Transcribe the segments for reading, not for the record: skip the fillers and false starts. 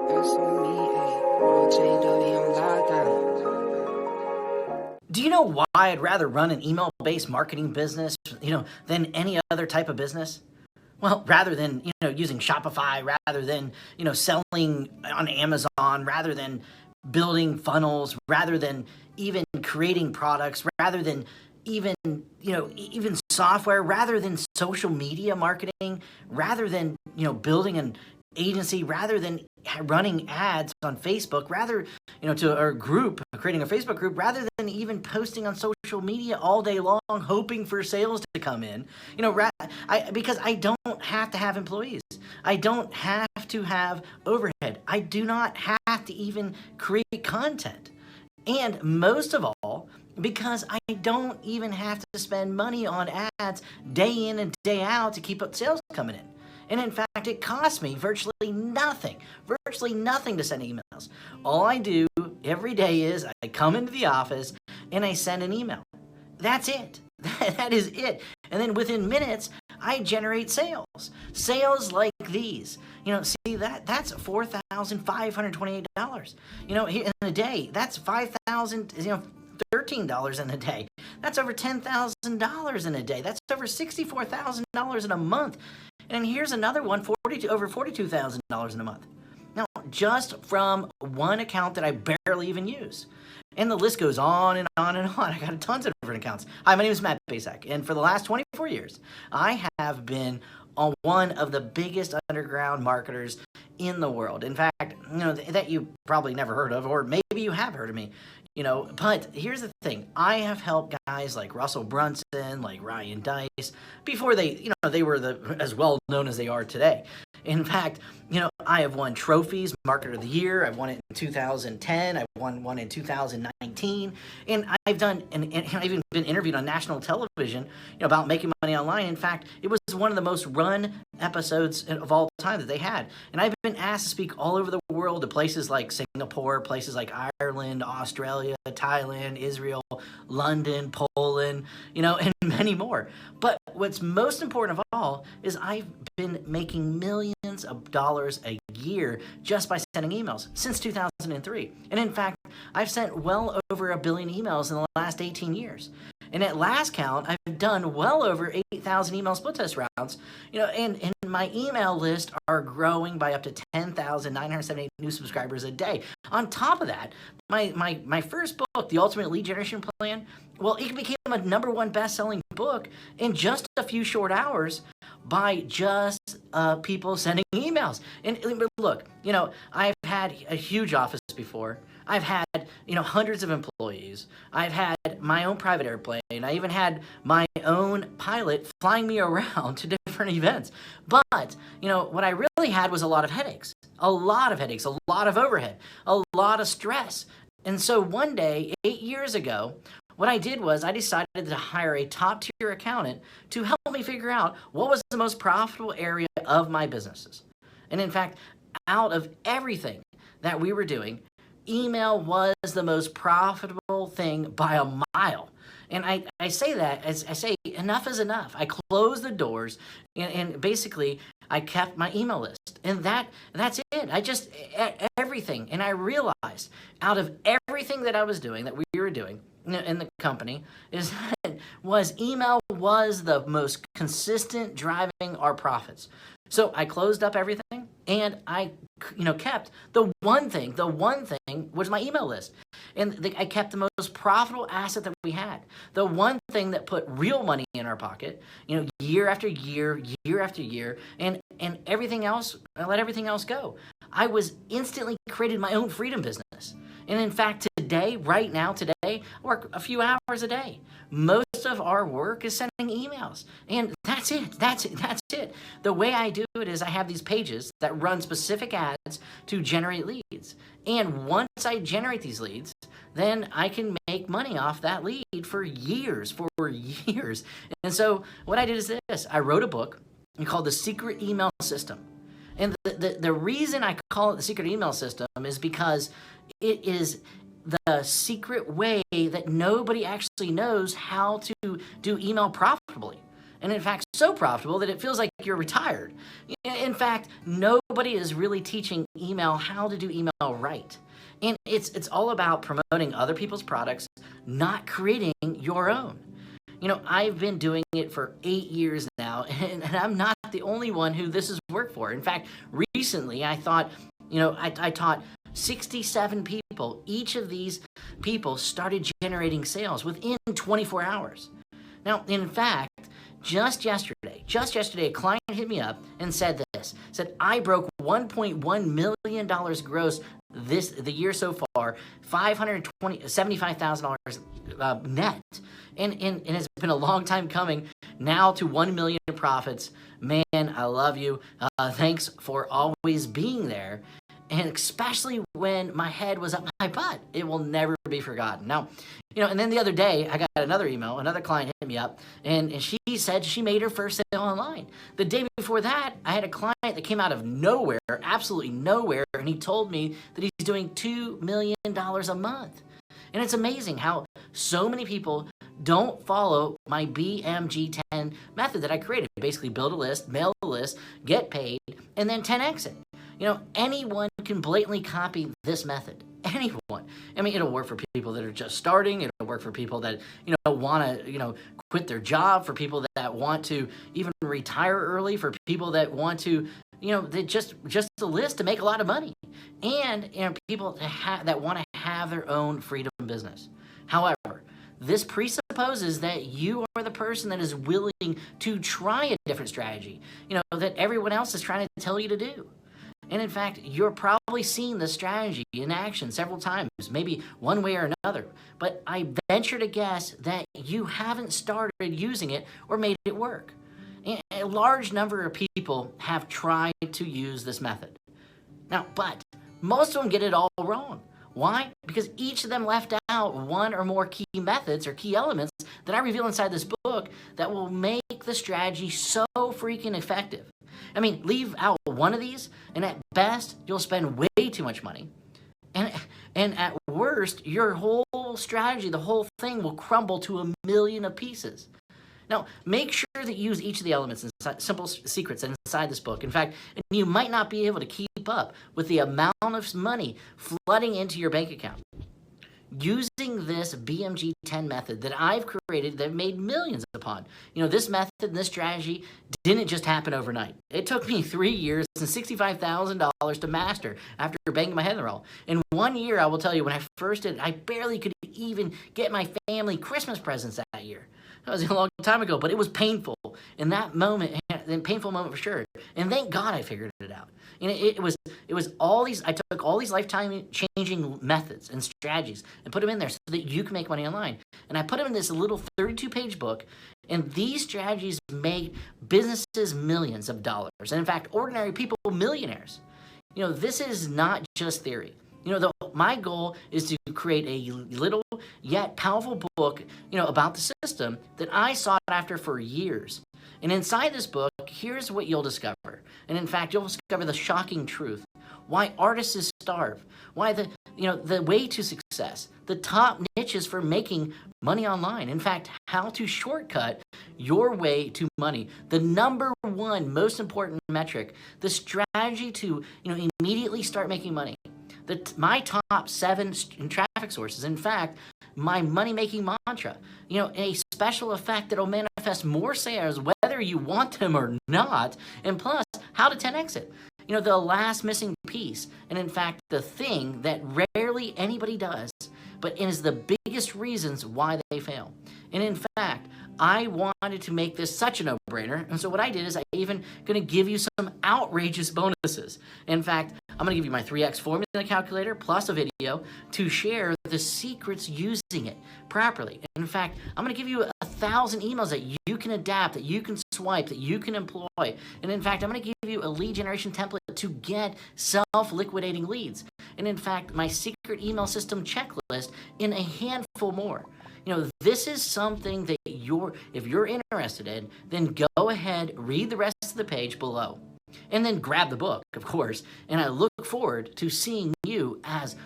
Do you know why I'd rather run an email-based marketing business, than any other type of business? Well, rather than, using Shopify, rather than, selling on Amazon, rather than building funnels, rather than even creating products, rather than even, even software, rather than social media marketing, rather than, building an agency, rather than running ads on Facebook, rather, to our group, creating a Facebook group, rather than even posting on social media all day long, hoping for sales to come in, because I don't have to have employees. I don't have to have overhead. I do not have to even create content. And most of all, because I don't even have to spend money on ads day in and day out to keep up sales coming in. And in fact, it costs me virtually nothing to send emails. All I do every day is I come into the office and I send an email. That's it. That is it. And then within minutes, I generate sales. Sales like these. See that's $4,528. In a day, that's $13 in a day. That's over $10,000 in a day. That's over $64,000 in a month. And here's another one, over $42,000 in a month. Now, just from one account that I barely even use. And the list goes on and on and on. I got tons of different accounts. Hi, my name is Matt Basak, and for the last 24 years, I have been on one of the biggest underground marketers in the world. In fact, that you probably never heard of, or maybe you have heard of me. But here's the thing. I have helped guys like Russell Brunson, like Ryan Deiss, before they were as well known as they are today. In fact, I have won trophies, Marketer of the Year. I've won it in 2010. I won one in 2019. And I've even been interviewed on national television, about making money online. In fact, it was one of the most run episodes of all time that they had. And I've been asked to speak all over the world to places like Singapore, places like Ireland, Australia, Thailand, Israel, London, Poland, and many more. But what's most important of all is I've been making millions of dollars a year just by sending emails since 2003. And in fact, I've sent well over 1 billion emails in the last 18 years. And at last count, I've done well over 8,000 email split test rounds, and my email list are growing by up to 10,978 new subscribers a day. On top of that, my first book, The Ultimate Lead Generation Plan, well, it became a #1 best-selling book in just a few short hours by just people sending emails. And look, I've had a huge office before. I've had, hundreds of employees. I've had my own private airplane. I even had my own pilot flying me around to different events. But, what I really had was a lot of headaches, a lot of overhead, a lot of stress. And so one day, 8 years ago, what I did was I decided to hire a top-tier accountant to help me figure out what was the most profitable area of my businesses. And in fact, out of everything that we were doing, email was the most profitable thing by a mile. And I say that as I say, enough is enough. I closed the doors and basically I kept my email list. And that's it. I just, everything. And I realized out of everything that I was doing, that we were doing in the company, is that email was the most consistent driving our profits. So I closed up everything and I, kept the one thing was my email list. And I kept the most profitable asset that we had. The one thing that put real money in our pocket, year after year, year after year, and everything else, I let everything else go. I was instantly created my own freedom business. And in fact, right now, I work a few hours a day. Most of our work is sending emails. And that's it. The way I do it is I have these pages that run specific ads to generate leads. And once I generate these leads, then I can make money off that lead for years. And so what I did is this. I wrote a book called The Secret Email System. And the reason I call it The Secret Email System is because it is the secret way that nobody actually knows how to do email profitably. And in fact, so profitable that it feels like you're retired. In fact, nobody is really teaching email how to do email right. And it's all about promoting other people's products, not creating your own. I've been doing it for 8 years now, and I'm not the only one who this has worked for. In fact, recently I thought, I taught 67 people. Each of these people started generating sales within 24 hours. Now, in fact, just yesterday, a client hit me up and said I broke $1.1 million gross the year so far, $75,000 net. And it's been a long time coming now to 1 million profits. Man, I love you. Thanks for always being there. And especially when my head was up my butt, it will never be forgotten. Now, and then the other day, I got another email. Another client hit me up, and she said she made her first sale online. The day before that, I had a client that came out of nowhere, absolutely nowhere, and he told me that he's doing $2 million a month. And it's amazing how so many people don't follow my BMG10 method that I created. Basically, build a list, mail a list, get paid, and then 10x it. Anyone can blatantly copy this method. Anyone. I mean, it'll work for people that are just starting. It'll work for people that, want to, quit their job, for people that want to even retire early, for people that want to, they just a list to make a lot of money. And, people that want to have their own freedom business. However, this presupposes that you are the person that is willing to try a different strategy, that everyone else is trying to tell you to do. And in fact, you're probably seen this strategy in action several times, maybe one way or another. But I venture to guess that you haven't started using it or made it work. And a large number of people have tried to use this method. Now, but most of them get it all wrong. Why? Because each of them left out one or more key methods or key elements that I reveal inside this book that will make the strategy so freaking effective. I mean, leave out one of these, and at best, you'll spend way too much money. And at worst, your whole strategy, the whole thing will crumble to a million pieces. Now, make sure that you use each of the elements and simple secrets inside this book. In fact, you might not be able to keep up with the amount of money flooding into your bank account. Using this BMG10 method that I've created, that I've made millions upon. This method and this strategy didn't just happen overnight. It took me 3 years and $65,000 to master after banging my head in the wall. In 1 year, I will tell you, when I first did it, I barely could even get my family Christmas presents that year. That was a long time ago, but it was painful. In that moment, a painful moment for sure. And thank God I figured it out. And it was all these, I took all these lifetime changing methods and strategies and put them in there so that you can make money online. And I put them in this little 32-page book, and these strategies made businesses millions of dollars. And in fact, ordinary people millionaires. This is not just theory. My goal is to create a little yet powerful book, about the system that I sought after for years. And inside this book, here's what you'll discover. And in fact, you'll discover the shocking truth. Why artists starve. Why the way to success. The top niches for making money online. In fact, how to shortcut your way to money. The number one most important metric. The strategy to, immediately start making money. My top 7 traffic sources. In fact, my money-making mantra. A special effect that will manifest more sales whether you want them or not. And plus, how to 10x it. The last missing piece. And in fact, the thing that rarely anybody does, but is the biggest reasons why they fail. And in fact, I wanted to make this such a no-brainer. And so what I did is I even going to give you some outrageous bonuses. In fact, I'm going to give you my 3x formula calculator plus a video to share the secrets using it properly. In fact, I'm going to give you 1,000 emails that you can adapt, that you can swipe, that you can employ. And in fact, I'm going to give you a lead generation template to get self-liquidating leads. And in fact, my secret email system checklist in a handful more. This is something that if you're interested in, then go ahead, read the rest of the page below. And then grab the book, of course. And I look forward to seeing you as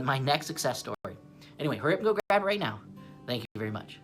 my next success story. Anyway, hurry up and go grab it right now. Thank you very much.